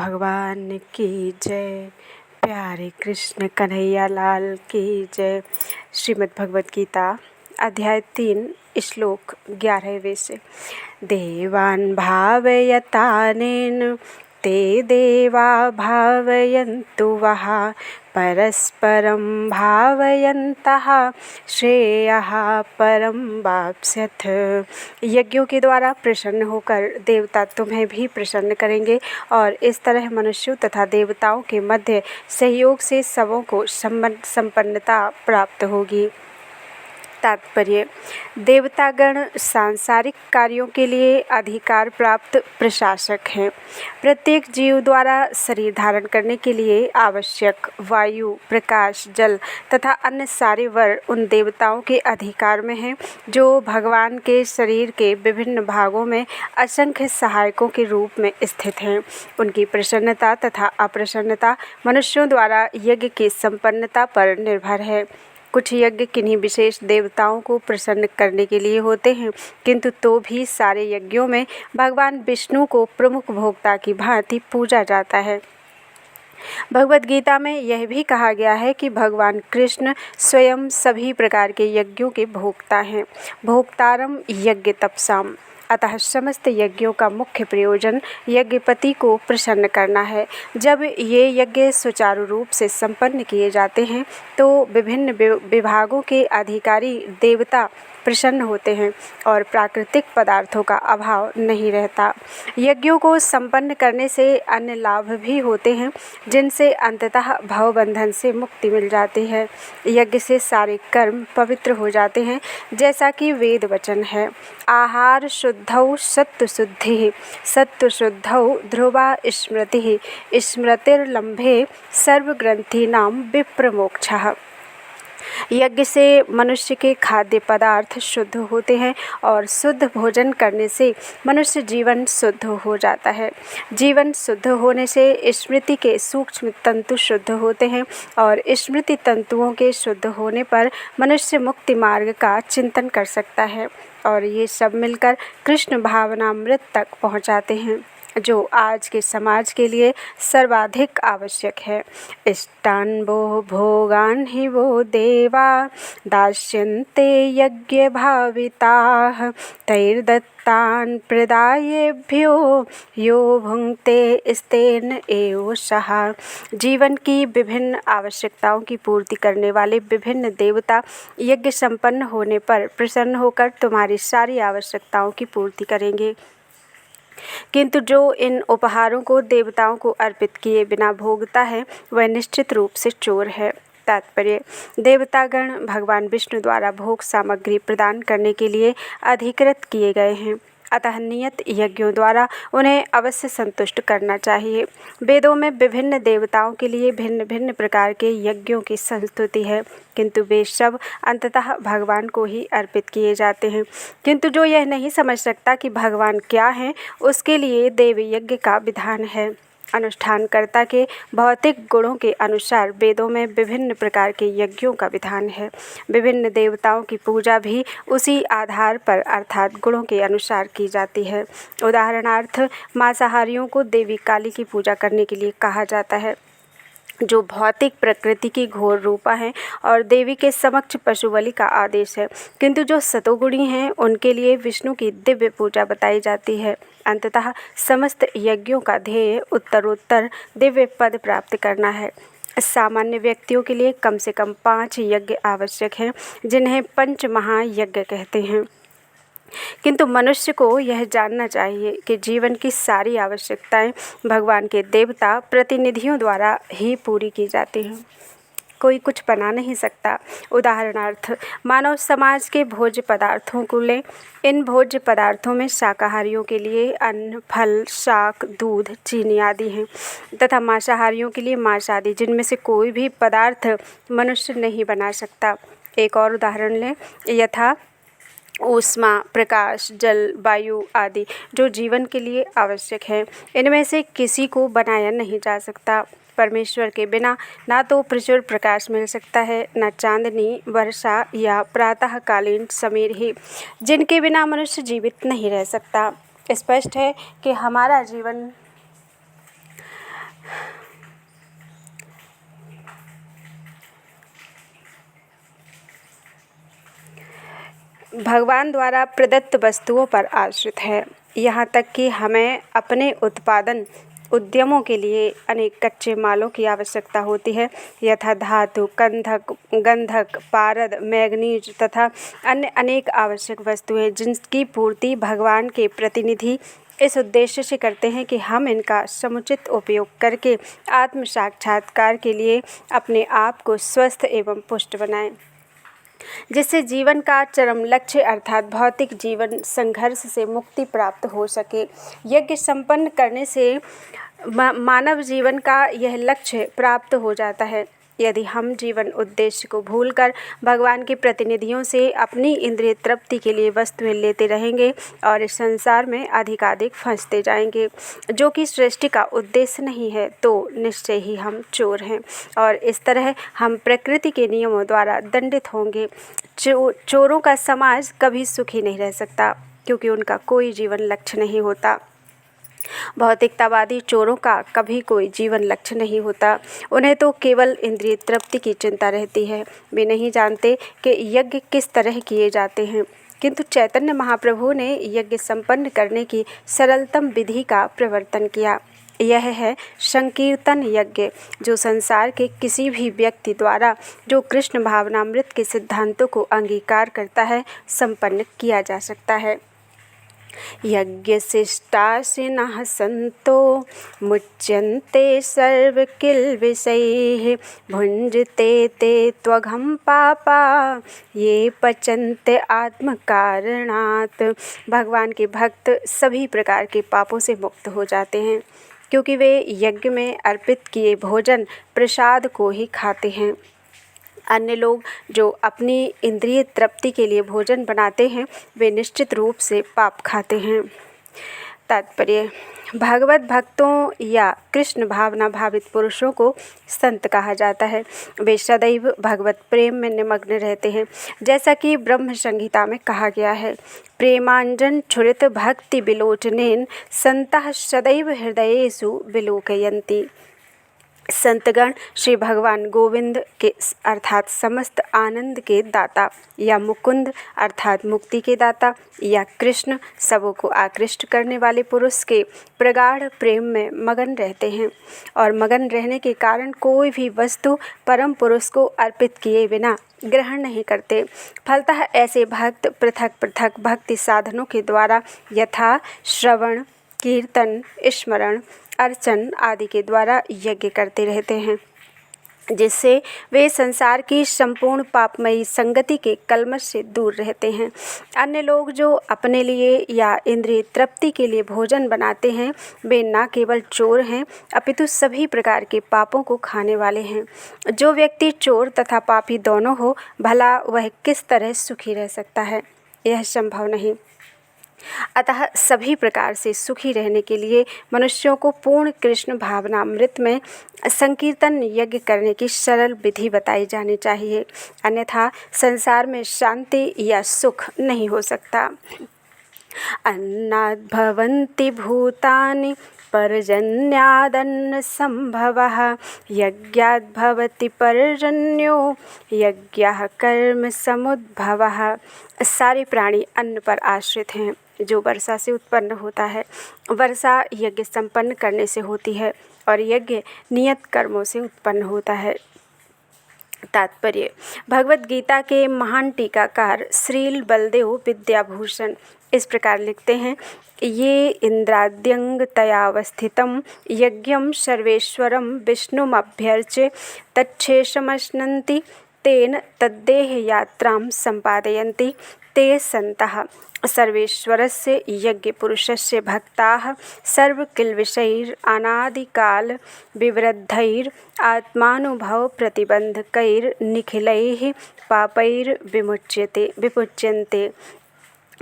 भगवान की जय। प्यारे कृष्ण कन्हैया लाल की जय। श्रीमद् भगवत गीता अध्याय 3 श्लोक 11वें से। देवान् भावयतानेन ते देवा भावयन्तु वः परस्परं भावयन्तः श्रेयः परं वाप्स्यथ। यज्ञों के द्वारा प्रसन्न होकर देवता तुम्हें भी प्रसन्न करेंगे और इस तरह मनुष्यों तथा देवताओं के मध्य सहयोग से सबों को संपन्नता प्राप्त होगी। तात्पर्य: देवतागण सांसारिक कार्यों के लिए अधिकार प्राप्त प्रशासक हैं। प्रत्येक जीव द्वारा शरीर धारण करने के लिए आवश्यक वायु, प्रकाश, जल तथा अन्य सारे वर उन देवताओं के अधिकार में हैं, जो भगवान के शरीर के विभिन्न भागों में असंख्य सहायकों के रूप में स्थित हैं। उनकी प्रसन्नता तथा अप्रसन्नता मनुष्यों द्वारा यज्ञ की संपन्नता पर निर्भर है। कुछ यज्ञ किन्हीं विशेष देवताओं को प्रसन्न करने के लिए होते हैं, किंतु तो भी सारे यज्ञों में भगवान विष्णु को प्रमुख भोक्ता की भांति पूजा जाता है। भगवद गीता में यह भी कहा गया है कि भगवान कृष्ण स्वयं सभी प्रकार के यज्ञों के भोक्ता हैं। भोक्तारम यज्ञ तपसाम। अतः समस्त यज्ञों का मुख्य प्रयोजन यज्ञपति को प्रसन्न करना है। जब ये यज्ञ सुचारू रूप से संपन्न किए जाते हैं तो विभिन्न विभागों के अधिकारी देवता प्रसन्न होते हैं और प्राकृतिक पदार्थों का अभाव नहीं रहता। यज्ञों को संपन्न करने से अन्य लाभ भी होते हैं, जिनसे अंततः भवबंधन से मुक्ति मिल जाती है। यज्ञ से सारे कर्म पवित्र हो जाते हैं, जैसा कि वेद वचन है। आहार शुद्धौ सत्वशुद्धिः सत्वशुद्धौ ध्रुवा स्मृतिः स्मृतिर्लम्भे सर्वग्रंथीनां विप्रमोक्षः। यज्ञ से मनुष्य के खाद्य पदार्थ शुद्ध होते हैं और शुद्ध भोजन करने से मनुष्य जीवन शुद्ध हो जाता है। जीवन शुद्ध होने से स्मृति के सूक्ष्म तंतु शुद्ध होते हैं और स्मृति तंतुओं के शुद्ध होने पर मनुष्य मुक्ति मार्ग का चिंतन कर सकता है और ये सब मिलकर कृष्ण भावनामृत तक पहुँचाते हैं, जो आज के समाज के लिए सर्वाधिक आवश्यक है। इष्टान् वो भोगान् हि वो देवा दास्यन्ते यज्ञ भाविताः तैर्दत्तान् प्रदायेभ्यो यो भुङ्क्ते स्तेन एव सः। जीवन की विभिन्न आवश्यकताओं की पूर्ति करने वाले विभिन्न देवता यज्ञ संपन्न होने पर प्रसन्न होकर तुम्हारी सारी आवश्यकताओं की पूर्ति करेंगे, किंतु जो इन उपहारों को देवताओं को अर्पित किए बिना भोगता है वह निश्चित रूप से चोर है। तात्पर्य: देवतागण भगवान विष्णु द्वारा भोग सामग्री प्रदान करने के लिए अधिकृत किए गए हैं, अतः नियत यज्ञों द्वारा उन्हें अवश्य संतुष्ट करना चाहिए। वेदों में विभिन्न देवताओं के लिए भिन्न भिन्न प्रकार के यज्ञों की संस्तुति है, किंतु वे सब अंततः भगवान को ही अर्पित किए जाते हैं। किंतु जो यह नहीं समझ सकता कि भगवान क्या हैं, उसके लिए देव यज्ञ का विधान है। अनुष्ठानकर्ता के भौतिक गुणों के अनुसार वेदों में विभिन्न प्रकार के यज्ञों का विधान है। विभिन्न देवताओं की पूजा भी उसी आधार पर अर्थात गुणों के अनुसार की जाती है। उदाहरणार्थ मांसाहारियों को देवी काली की पूजा करने के लिए कहा जाता है, जो भौतिक प्रकृति की घोर रूपा है, और देवी के समक्ष पशु बलि का आदेश है। किंतु जो सतोगुणी हैं उनके लिए विष्णु की दिव्य पूजा बताई जाती है। अंततः समस्त यज्ञों का ध्येय उत्तरोत्तर दिव्य पद प्राप्त करना है। सामान्य व्यक्तियों के लिए कम से कम 5 यज्ञ आवश्यक हैं, जिन्हें पंच महायज्ञ कहते हैं। किंतु मनुष्य को यह जानना चाहिए कि जीवन की सारी आवश्यकताएं भगवान के देवता प्रतिनिधियों द्वारा ही पूरी की जाती हैं। कोई कुछ बना नहीं सकता। उदाहरणार्थ मानव समाज के भोज्य पदार्थों को लें। इन भोज्य पदार्थों में शाकाहारियों के लिए अन्न, फल, शाक, दूध, चीनी आदि हैं तथा मांसाहारियों के लिए मांस आदि, जिनमें से कोई भी पदार्थ मनुष्य नहीं बना सकता। एक और उदाहरण लें, यथा ऊष्मा, प्रकाश, जल, वायु आदि जो जीवन के लिए आवश्यक है, इनमें से किसी को बनाया नहीं जा सकता। परमेश्वर के बिना ना तो प्रचुर प्रकाश मिल सकता है, न चांदनी, वर्षा या प्रातःकालीन समीर ही, जिनके बिना मनुष्य जीवित नहीं रह सकता। स्पष्ट है कि हमारा जीवन भगवान द्वारा प्रदत्त वस्तुओं पर आश्रित है। यहाँ तक कि हमें अपने उत्पादन उद्यमों के लिए अनेक कच्चे मालों की आवश्यकता होती है, यथा धातु, गंधक, पारद, मैग्नीज तथा अन्य अनेक आवश्यक वस्तुएं, जिनकी पूर्ति भगवान के प्रतिनिधि इस उद्देश्य से करते हैं कि हम इनका समुचित उपयोग करके आत्म साक्षात्कार के लिए अपने आप को स्वस्थ एवं पुष्ट बनाएं, जिससे जीवन का चरम लक्ष्य अर्थात भौतिक जीवन संघर्ष से मुक्ति प्राप्त हो सके। यज्ञ संपन्न करने से मानव जीवन का यह लक्ष्य प्राप्त हो जाता है। यदि हम जीवन उद्देश्य को भूलकर भगवान के प्रतिनिधियों से अपनी इंद्रिय तृप्ति के लिए वस्तुएं लेते रहेंगे और इस संसार में अधिकाधिक फंसते जाएंगे, जो कि सृष्टि का उद्देश्य नहीं है, तो निश्चय ही हम चोर हैं और इस तरह हम प्रकृति के नियमों द्वारा दंडित होंगे। चोरों का समाज कभी सुखी नहीं रह सकता, क्योंकि उनका कोई जीवन लक्ष्य नहीं होता। भौतिकतावादी चोरों का कभी कोई जीवन लक्ष्य नहीं होता, उन्हें तो केवल इंद्रिय तृप्ति की चिंता रहती है। वे नहीं जानते कि यज्ञ किस तरह किए जाते हैं, किंतु चैतन्य महाप्रभु ने यज्ञ संपन्न करने की सरलतम विधि का प्रवर्तन किया। यह है संकीर्तन यज्ञ, जो संसार के किसी भी व्यक्ति द्वारा जो कृष्ण भावनामृत के सिद्धांतों को अंगीकार करता है संपन्न किया जा सकता है। यज्ञशिष्टाशिनः सन्तो मुच्यन्ते सर्वकिल्बिषैः भुञ्जते ते त्वघं पापा ये पचन्ते आत्मकारणात्। भगवान के भक्त सभी प्रकार के पापों से मुक्त हो जाते हैं, क्योंकि वे यज्ञ में अर्पित किए भोजन प्रसाद को ही खाते हैं। अन्य लोग जो अपनी इंद्रिय तृप्ति के लिए भोजन बनाते हैं, वे निश्चित रूप से पाप खाते हैं। तात्पर्य: भागवत भक्तों या कृष्ण भावना भावित पुरुषों को संत कहा जाता है। वे सदैव भगवत प्रेम में निमग्न रहते हैं, जैसा कि ब्रह्म संहिता में कहा गया है। प्रेमांजन छुरित भक्ति विलोचनेन संतः सदैव हृदयेषु विलोकयन्ति। संतगण श्री भगवान गोविंद के अर्थात समस्त आनंद के दाता, या मुकुंद अर्थात मुक्ति के दाता, या कृष्ण सबों को आकृष्ट करने वाले पुरुष के प्रगाढ़ प्रेम में मगन रहते हैं और मगन रहने के कारण कोई भी वस्तु परम पुरुष को अर्पित किए बिना ग्रहण नहीं करते। फलतः ऐसे भक्त पृथक पृथक भक्ति साधनों के द्वारा यथा श्रवण, कीर्तन, स्मरण, अर्चन आदि के द्वारा यज्ञ करते रहते हैं, जिससे वे संसार की संपूर्ण पापमयी संगति के कलमश से दूर रहते हैं। अन्य लोग जो अपने लिए या इंद्रिय तृप्ति के लिए भोजन बनाते हैं, वे न केवल चोर हैं, अपितु सभी प्रकार के पापों को खाने वाले हैं। जो व्यक्ति चोर तथा पापी दोनों हो, भला वह किस तरह सुखी रह सकता है? यह संभव नहीं। अतः सभी प्रकार से सुखी रहने के लिए मनुष्यों को पूर्ण कृष्ण भावनामृत में संकीर्तन यज्ञ करने की सरल विधि बताई जानी चाहिए, अन्यथा संसार में शांति या सुख नहीं हो सकता। अन्नाद् भवन्ति भूतानि पर्जन्यादन्न संभवः यज्ञाद् भवति पर्जन्यो यज्ञः कर्म समुद्भवः। सारे प्राणी अन्न पर आश्रित हैं, जो वर्षा से उत्पन्न होता है। वर्षा यज्ञ संपन्न करने से होती है और यज्ञ नियत कर्मों से उत्पन्न होता है। तात्पर्य: भगवत गीता के महान टीकाकार श्रील बलदेव विद्याभूषण इस प्रकार लिखते हैं: ये इंद्राद्यंगतयावस्थितं यज्ञं सर्वेश्वरं विष्णुमभ्यर्च्य तच्छेषमश्नन्ति तेन तद्देह यात्रां सम्पादयन्ति ते सन्तः। सर्वेश्वरस्य यज्ञपुरुषस्य भक्ताः सर्वकिल्बिषैः अनादिकाल विवृद्धैः आत्मानुभवप्रतिबन्धकैः निखिलैः पापैः विमुच्यन्ते।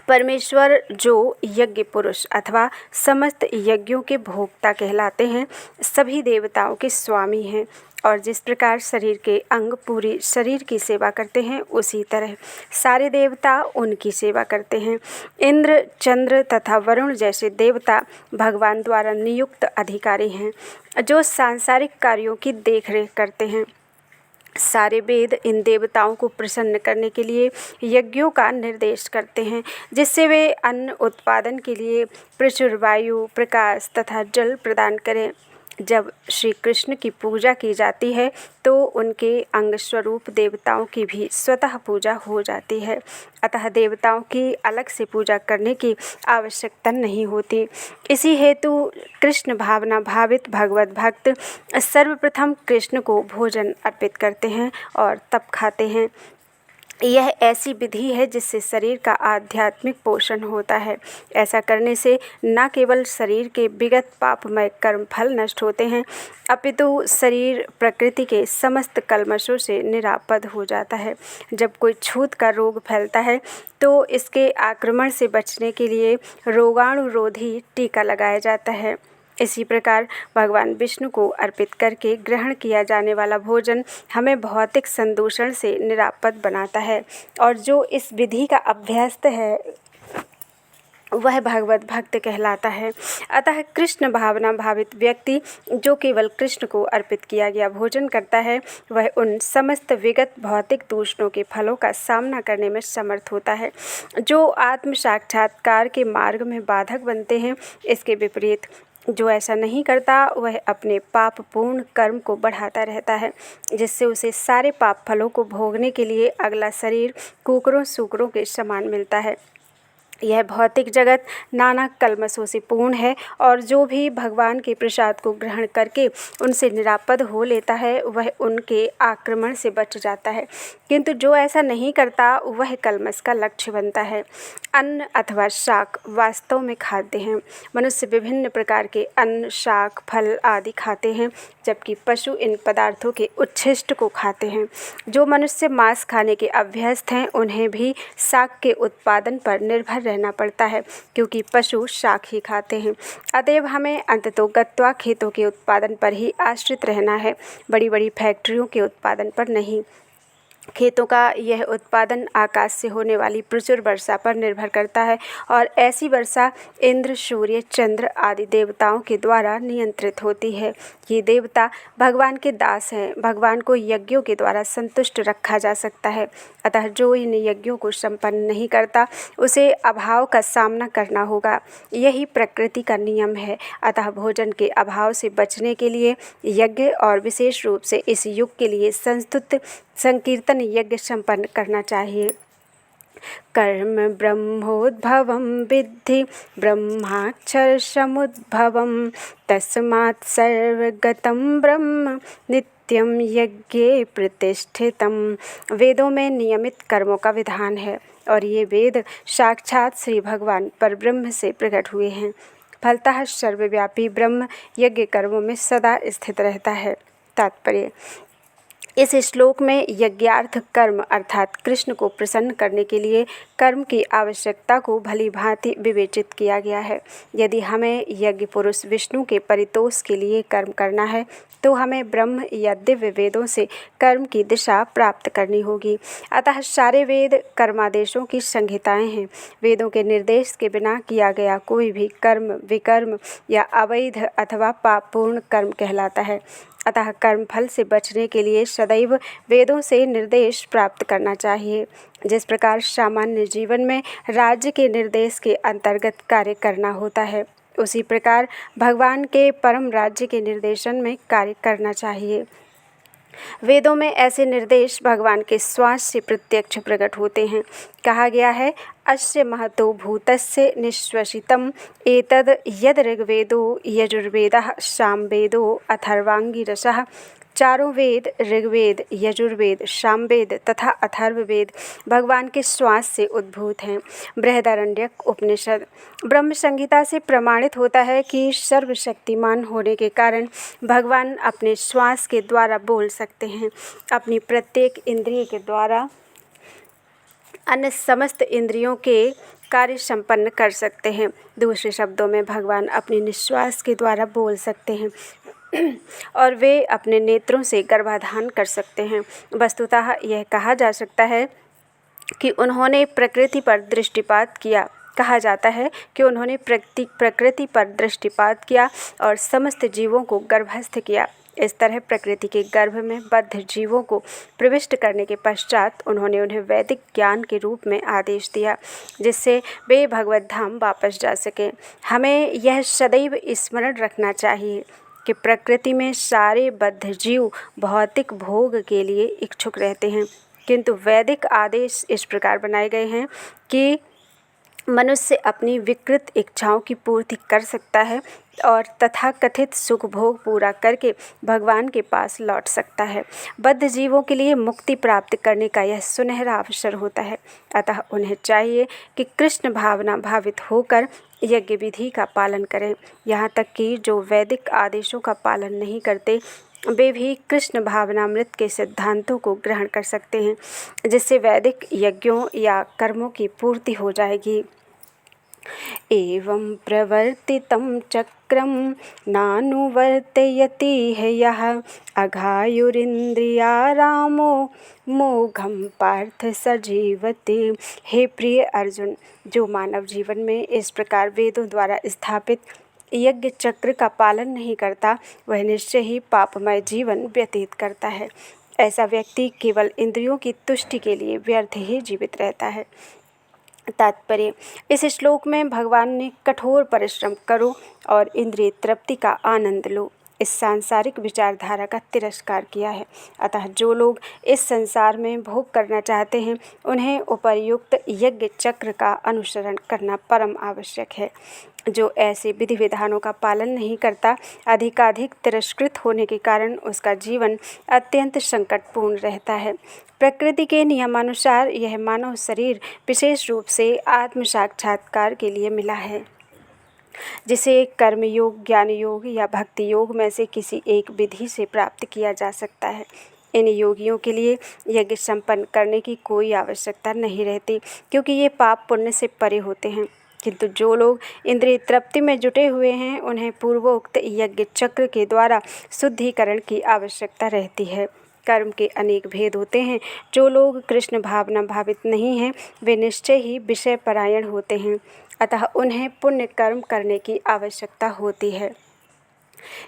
परमेश्वर जो यज्ञ पुरुष अथवा समस्त यज्ञों के भोक्ता कहलाते हैं, सभी देवताओं के स्वामी हैं और जिस प्रकार शरीर के अंग पूरी शरीर की सेवा करते हैं, उसी तरह सारे देवता उनकी सेवा करते हैं। इंद्र, चंद्र तथा वरुण जैसे देवता भगवान द्वारा नियुक्त अधिकारी हैं, जो सांसारिक कार्यों की देखरेख करते हैं। सारे वेद इन देवताओं को प्रसन्न करने के लिए यज्ञों का निर्देश करते हैं, जिससे वे अन्न उत्पादन के लिए प्रचुर वायु, प्रकाश तथा जल प्रदान करें। जब श्री कृष्ण की पूजा की जाती है तो उनके अंग स्वरूप देवताओं की भी स्वतः पूजा हो जाती है। अतः देवताओं की अलग से पूजा करने की आवश्यकता नहीं होती। इसी हेतु कृष्ण भावना भावित भगवत भक्त सर्वप्रथम कृष्ण को भोजन अर्पित करते हैं और तब खाते हैं। यह ऐसी विधि है जिससे शरीर का आध्यात्मिक पोषण होता है। ऐसा करने से न केवल शरीर के विगत पापमय कर्म फल नष्ट होते हैं, अपितु शरीर प्रकृति के समस्त कल्मशों से निरापद हो जाता है। जब कोई छूत का रोग फैलता है तो इसके आक्रमण से बचने के लिए रोगाणुरोधी टीका लगाया जाता है। इसी प्रकार भगवान विष्णु को अर्पित करके ग्रहण किया जाने वाला भोजन हमें भौतिक संदूषण से निरापद बनाता है, और जो इस विधि का अभ्यस्त है वह भगवत भक्त कहलाता है। अतः कृष्ण भावना भावित व्यक्ति जो केवल कृष्ण को अर्पित किया गया भोजन करता है, वह उन समस्त विगत भौतिक दूषणों के फलों का सामना करने में समर्थ होता है जो आत्म साक्षात्कार के मार्ग में बाधक बनते हैं। इसके विपरीत जो ऐसा नहीं करता वह अपने पाप पूर्ण कर्म को बढ़ाता रहता है, जिससे उसे सारे पाप फलों को भोगने के लिए अगला शरीर कुकरों सूकरों के समान मिलता है। यह भौतिक जगत नाना कल्मशों से पूर्ण है, और जो भी भगवान के प्रसाद को ग्रहण करके उनसे निरापद हो लेता है वह उनके आक्रमण से बच जाता है, किंतु जो ऐसा नहीं करता वह कल्मश का लक्ष्य बनता है। अन्न अथवा शाक वास्तव में खाद्य हैं। मनुष्य विभिन्न प्रकार के अन्न, शाक, फल आदि खाते हैं, जबकि पशु इन पदार्थों के उच्छिष्ट को खाते हैं। जो मनुष्य मांस खाने के अभ्यस्त हैं उन्हें भी शाक के उत्पादन पर निर्भर रहना पड़ता है, क्योंकि पशु शाक ही खाते हैं। अतएव हमें अंततोगत्वा खेतों के उत्पादन पर ही आश्रित रहना है, बड़ी बड़ी फैक्ट्रियों के उत्पादन पर नहीं। खेतों का यह उत्पादन आकाश से होने वाली प्रचुर वर्षा पर निर्भर करता है, और ऐसी वर्षा इंद्र, सूर्य, चंद्र आदि देवताओं के द्वारा नियंत्रित होती है। ये देवता भगवान के दास हैं। भगवान को यज्ञों के द्वारा संतुष्ट रखा जा सकता है, अतः जो इन यज्ञों को संपन्न नहीं करता उसे अभाव का सामना करना होगा। यही प्रकृति का नियम है। अतः भोजन के अभाव से बचने के लिए यज्ञ, और विशेष रूप से इस युग के लिए संस्तुत संकीर्तन यज्ञ संपन्न करना चाहिए। कर्म ब्रह्मोद्भवं विद्धि ब्रह्माक्षर समुद्भवं तस्मात् सर्वगतं ब्रह्म नित्यं यज्ञे प्रतिष्ठितम्। वेदों में नियमित कर्मों का विधान है, और ये वेद साक्षात श्री भगवान परब्रह्म से प्रकट हुए हैं। फलतः सर्वव्यापी ब्रह्म यज्ञ कर्मों में सदा स्थित रहता है। तात्पर्य: इस श्लोक में यज्ञार्थ कर्म अर्थात कृष्ण को प्रसन्न करने के लिए कर्म की आवश्यकता को भली भांति विवेचित किया गया है। यदि हमें यज्ञ पुरुष विष्णु के परितोष के लिए कर्म करना है तो हमें ब्रह्म या दिव्य वेदों से कर्म की दिशा प्राप्त करनी होगी। अतः सारे वेद कर्मादेशों की संहिताएं हैं। वेदों के निर्देश के बिना किया गया कोई भी कर्म विकर्म या अवैध अथवा पापपूर्ण कर्म कहलाता है। अतः कर्म फल से बचने के लिए सदैव वेदों से निर्देश प्राप्त करना चाहिए। जिस प्रकार सामान्य जीवन में राज्य के निर्देश के अंतर्गत कार्य करना होता है, उसी प्रकार भगवान के परम राज्य के निर्देशन में कार्य करना चाहिए। वेदों में ऐसे निर्देश भगवान के श्वास से प्रत्यक्ष प्रकट होते हैं। कहा गया है, अस्य महतो भूतस्य निश्वसितम् एतद् यद् ऋग्वेदो यजुर्वेदः सामवेदो अथर्वांगिरसः। चारों वेद ऋग्वेद, यजुर्वेद, सामवेद तथा अथर्ववेद भगवान के श्वास से उद्भूत हैं। बृहदारण्यक उपनिषद ब्रह्म संहिता से प्रमाणित होता है कि सर्वशक्तिमान होने के कारण भगवान अपने श्वास के द्वारा बोल सकते हैं। अपनी प्रत्येक इंद्रिय के द्वारा अन्य समस्त इंद्रियों के कार्य संपन्न कर सकते हैं। दूसरे शब्दों में भगवान अपने निश्वास के द्वारा बोल सकते हैं और वे अपने नेत्रों से गर्भाधान कर सकते हैं। वस्तुतः यह कहा जा सकता है कि उन्होंने प्रकृति पर दृष्टिपात किया। कहा जाता है कि उन्होंने प्रकृति पर दृष्टिपात किया और समस्त जीवों को गर्भस्थ किया। इस तरह प्रकृति के गर्भ में बद्ध जीवों को प्रविष्ट करने के पश्चात उन्होंने उन्हें वैदिक ज्ञान के रूप में आदेश दिया, जिससे वे भगवत धाम वापस जा सकें। हमें यह सदैव स्मरण रखना चाहिए कि प्रकृति में सारे बद्ध जीव भौतिक भोग के लिए इच्छुक रहते हैं, किंतु वैदिक आदेश इस प्रकार बनाए गए हैं कि मनुष्य अपनी विकृत इच्छाओं की पूर्ति कर सकता है और तथाकथित सुख भोग पूरा करके भगवान के पास लौट सकता है। बद्ध जीवों के लिए मुक्ति प्राप्त करने का यह सुनहरा अवसर होता है, अतः उन्हें चाहिए कि कृष्ण भावना भावित होकर यज्ञ विधि का पालन करें। यहाँ तक कि जो वैदिक आदेशों का पालन नहीं करते वे भी कृष्ण भावनामृत के सिद्धांतों को ग्रहण कर सकते हैं, जिससे वैदिक यज्ञों या कर्मों की पूर्ति हो जाएगी। एवं प्रवर्तितं चक्रं नानुवर्तयति यः अघायुरिन्द्रियारामो मोघं पार्थ सजीवते। हे प्रिय अर्जुन, जो मानव जीवन में इस प्रकार वेदों द्वारा स्थापित यज्ञ चक्र का पालन नहीं करता वह निश्चय ही पापमय जीवन व्यतीत करता है। ऐसा व्यक्ति केवल इंद्रियों की तुष्टि के लिए व्यर्थ ही जीवित रहता है। तात्पर्य, इस श्लोक में भगवान ने कठोर परिश्रम करो और इंद्रिय तृप्ति का आनंद लो इस सांसारिक विचारधारा का तिरस्कार किया है। अतः जो लोग इस संसार में भोग करना चाहते हैं उन्हें उपर्युक्त यज्ञ चक्र का अनुसरण करना परम आवश्यक है। जो ऐसे विधि विधानों का पालन नहीं करता अधिकाधिक तिरस्कृत होने के कारण उसका जीवन अत्यंत संकटपूर्ण रहता है। प्रकृति के नियमानुसार यह मानव शरीर विशेष रूप से आत्म साक्षात्कार के लिए मिला है, जिसे कर्म योग, ज्ञान योग या भक्ति योग में से किसी एक विधि से प्राप्त किया जा सकता है। इन योगियों के लिए यज्ञ संपन्न करने की कोई आवश्यकता नहीं रहती, क्योंकि ये पाप पुण्य से परे होते हैं। किंतु जो लोग इंद्रिय तृप्ति में जुटे हुए हैं उन्हें पूर्वोक्त यज्ञ चक्र के द्वारा शुद्धिकरण की आवश्यकता रहती है। कर्म के अनेक भेद होते हैं। जो लोग कृष्ण भावना भावित नहीं हैं वे निश्चय ही विषय परायण होते हैं, अतः उन्हें पुण्य कर्म करने की आवश्यकता होती है।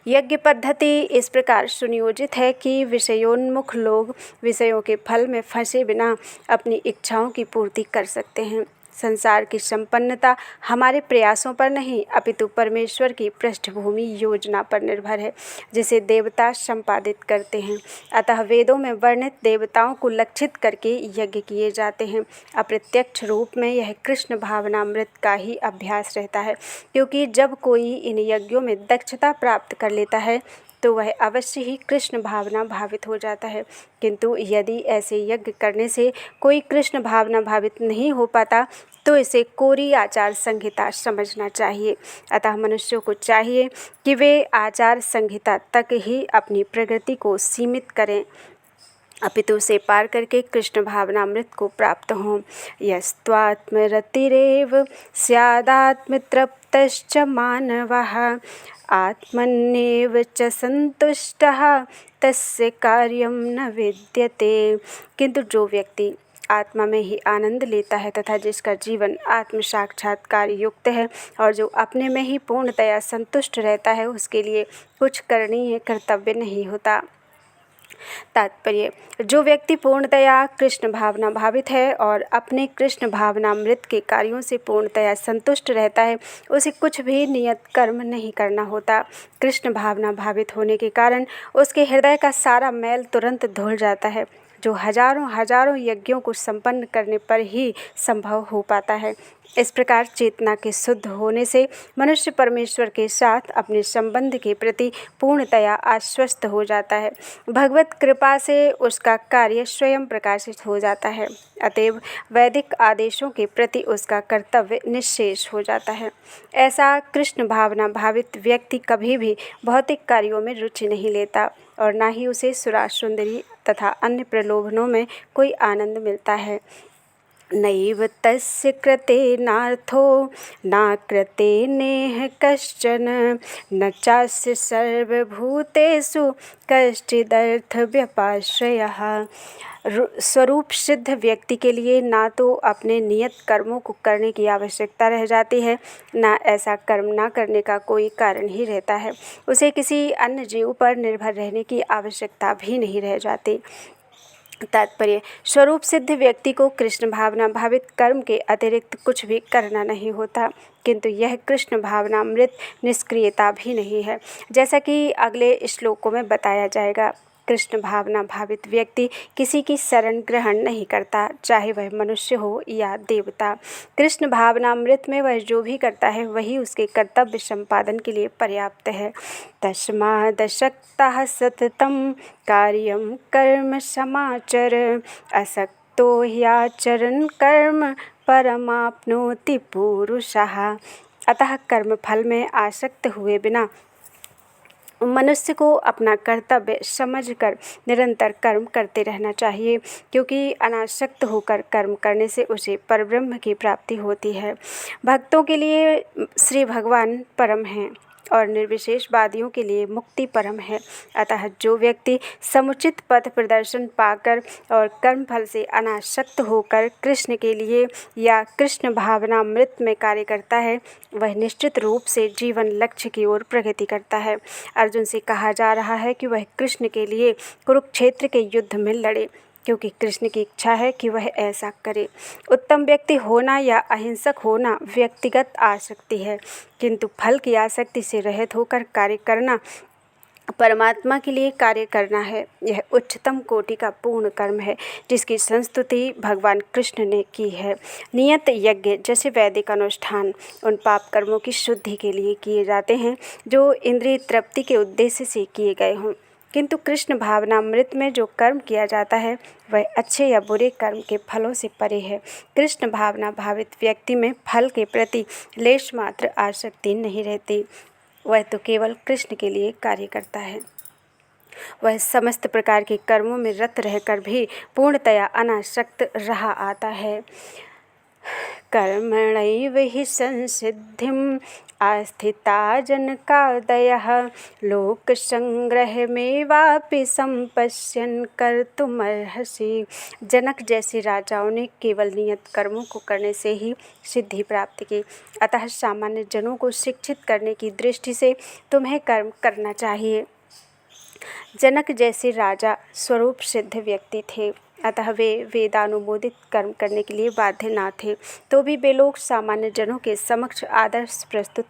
यज्ञ पद्धति इस प्रकार सुनियोजित है कि विषयोन्मुख लोग विषयों के फल में फंसे बिना अपनी इच्छाओं की पूर्ति कर सकते हैं। संसार की संपन्नता हमारे प्रयासों पर नहीं अपितु परमेश्वर की पृष्ठभूमि योजना पर निर्भर है, जिसे देवता संपादित करते हैं। अतः वेदों में वर्णित देवताओं को लक्षित करके यज्ञ किए जाते हैं। अप्रत्यक्ष रूप में यह कृष्ण भावनामृत का ही अभ्यास रहता है, क्योंकि जब कोई इन यज्ञों में दक्षता प्राप्त कर लेता है तो वह अवश्य ही कृष्ण भावना भावित हो जाता है। किंतु यदि ऐसे यज्ञ करने से कोई कृष्ण भावना भावित नहीं हो पाता तो इसे कोरी आचार संहिता समझना चाहिए। अतः मनुष्यों को चाहिए कि वे आचार संहिता तक ही अपनी प्रगति को सीमित करें, अपितु उसे पार करके कृष्ण भावनामृत को प्राप्त हों। यस्त्वात्मरतिरेव स्यादात्मतृप्तश्च मानवः आत्मन्येव च संतुष्टः तस्य कार्यं न विद्यते। किंतु जो व्यक्ति आत्मा में ही आनंद लेता है तथा जिसका जीवन आत्म साक्षात्कार युक्त है और जो अपने में ही पूर्णतया संतुष्ट रहता है उसके लिए कुछ करणीय कर्तव्य नहीं होता। तात्पर्य, जो व्यक्ति पूर्णतया कृष्ण भावना भावित है और अपने कृष्ण भावनामृत के कार्यों से पूर्णतया संतुष्ट रहता है उसे कुछ भी नियत कर्म नहीं करना होता। कृष्ण भावना भावित होने के कारण उसके हृदय का सारा मैल तुरंत धुल जाता है, जो हजारों यज्ञों को संपन्न करने पर ही संभव हो पाता है। इस प्रकार चेतना के शुद्ध होने से मनुष्य परमेश्वर के साथ अपने संबंध के प्रति पूर्णतया आश्वस्त हो जाता है। भगवत कृपा से उसका कार्य स्वयं प्रकाशित हो जाता है, अतएव वैदिक आदेशों के प्रति उसका कर्तव्य निश्शेष हो जाता है। ऐसा कृष्ण भावना भावित व्यक्ति कभी भी भौतिक कार्यों में रुचि नहीं लेता और न ही उसे सुरा सुंदरी तथा अन्य प्रलोभनों में कोई आनंद मिलता है। नैव तस्य कृतेनार्थो नाकृते नेह कश्चन न चास्य सर्वभूतेषु कश्चिदर्थव्यपाश्रयः। स्वरूप सिद्ध व्यक्ति के लिए ना तो अपने नियत कर्मों को करने की आवश्यकता रह जाती है, ना ऐसा कर्म ना करने का कोई कारण ही रहता है। उसे किसी अन्य जीव पर निर्भर रहने की आवश्यकता भी नहीं रह जाती। तात्पर्य: स्वरूप सिद्ध व्यक्ति को कृष्ण भावना भावित कर्म के अतिरिक्त कुछ भी करना नहीं होता, किंतु यह कृष्ण भावनामृत निष्क्रियता भी नहीं है, जैसा कि अगले श्लोकों में बताया जाएगा। कृष्ण भावना भावित व्यक्ति किसी की शरण ग्रहण नहीं करता, चाहे वह मनुष्य हो या देवता। कृष्ण भावनामृत में वह जो भी करता है वही उसके कर्तव्य संपादन के लिए पर्याप्त है। तस्मादशक्तः सततं कार्यं कर्म समाचर, असक्तो ह्याचरन् कर्म परमाप्नोति पुरुषः। अतः कर्मफल में आसक्त हुए बिना मनुष्य को अपना कर्तव्य समझकर निरंतर कर्म करते रहना चाहिए, क्योंकि अनासक्त होकर कर्म करने से उसे परब्रह्म की प्राप्ति होती है। भक्तों के लिए श्री भगवान परम हैं और निर्विशेषवादियों के लिए मुक्ति परम है। अतः जो व्यक्ति समुचित पथ प्रदर्शन पाकर और कर्मफल से अनासक्त होकर कृष्ण के लिए या कृष्ण भावनामृत में कार्य करता है, वह निश्चित रूप से जीवन लक्ष्य की ओर प्रगति करता है। अर्जुन से कहा जा रहा है कि वह कृष्ण के लिए कुरुक्षेत्र के युद्ध में लड़े, क्योंकि कृष्ण की इच्छा है कि वह ऐसा करे। उत्तम व्यक्ति होना या अहिंसक होना व्यक्तिगत आसक्ति है, किंतु फल की आसक्ति से रहित होकर कार्य करना परमात्मा के लिए कार्य करना है। यह उच्चतम कोटि का पूर्ण कर्म है, जिसकी संस्तुति भगवान कृष्ण ने की है। नियत यज्ञ जैसे वैदिक अनुष्ठान उन पाप कर्मों की शुद्धि के लिए किए जाते हैं जो इंद्रिय तृप्ति के उद्देश्य से किए गए हों, किंतु कृष्ण भावनामृत में जो कर्म किया जाता है वह अच्छे या बुरे कर्म के फलों से परे है। कृष्ण भावना भावित व्यक्ति में फल के प्रति लेश मात्र आसक्ति नहीं रहती। वह तो केवल कृष्ण के लिए कार्य करता है। वह समस्त प्रकार के कर्मों में रत रहकर भी पूर्णतया अनासक्त रहा आता है। कर्मणैव हि संसिद्धिम् आस्थिता जनकादयः लोकसंग्रहमेवापि संपश्यन् कर्तुमर्हसि। जनक जैसे राजाओं ने केवल नियत कर्मों को करने से ही सिद्धि प्राप्त की, अतः सामान्य जनों को शिक्षित करने की दृष्टि से तुम्हें कर्म करना चाहिए। जनक जैसे राजा स्वरूप सिद्ध व्यक्ति थे, अतः वे वेदानुमोदित कर्म करने के लिए बाध्य न थे, तो भी वे लोग सामान्य जनों के समक्ष आदर्श प्रस्तुत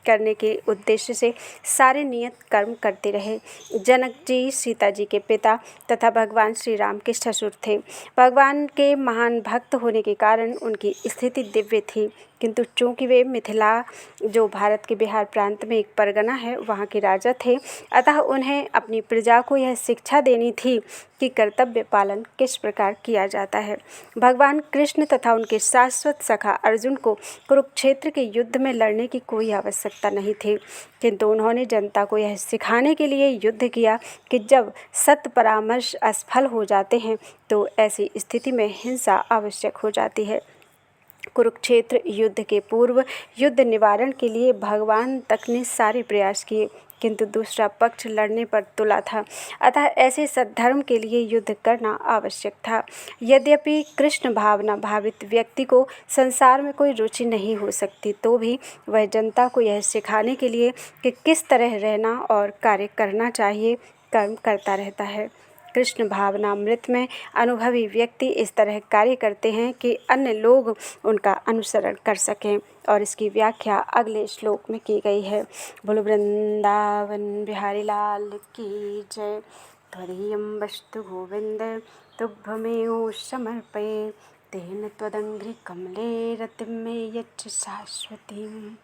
करने के उद्देश्य से सारे नियत कर्म करते रहे। जनक जी सीता जी के पिता तथा भगवान श्री राम के ससुर थे। भगवान के महान भक्त होने के कारण उनकी स्थिति दिव्य थी, किंतु चूंकि वे मिथिला जो भारत के बिहार प्रांत में एक परगना है वहाँ के राजा थे, अतः उन्हें अपनी प्रजा को यह शिक्षा देनी थी कि कर्तव्य पालन किस प्रकार किया जाता है। भगवान कृष्ण तथा उनके शाश्वत सखा अर्जुन को कुरुक्षेत्र के युद्ध में लड़ने की कोई आवश्यकता नहीं थी, किंतु उन्होंने जनता को यह सिखाने के लिए युद्ध किया कि जब सत्य परामर्श असफल हो जाते हैं तो ऐसी स्थिति में हिंसा आवश्यक हो जाती है। कुरुक्षेत्र युद्ध के पूर्व युद्ध निवारण के लिए भगवान तक ने सारे प्रयास किए, किंतु दूसरा पक्ष लड़ने पर तुला था, अतः ऐसे सद्धर्म के लिए युद्ध करना आवश्यक था। यद्यपि कृष्ण भावना भावित व्यक्ति को संसार में कोई रुचि नहीं हो सकती, तो भी वह जनता को यह सिखाने के लिए कि किस तरह रहना और कार्य करना चाहिए कर्म करता रहता है। कृष्ण भावनामृत में अनुभवी व्यक्ति इस तरह कार्य करते हैं कि अन्य लोग उनका अनुसरण कर सकें, और इसकी व्याख्या अगले श्लोक में की गई है। बोलो वृंदावन बिहारी लाल की जय। त्वदीयं वस्तु गोविंद तुभ्यमेव समर्पये, तेन त्वदङ्घ्रिकमले रतिं मे यच्छ शाश्वतीम्।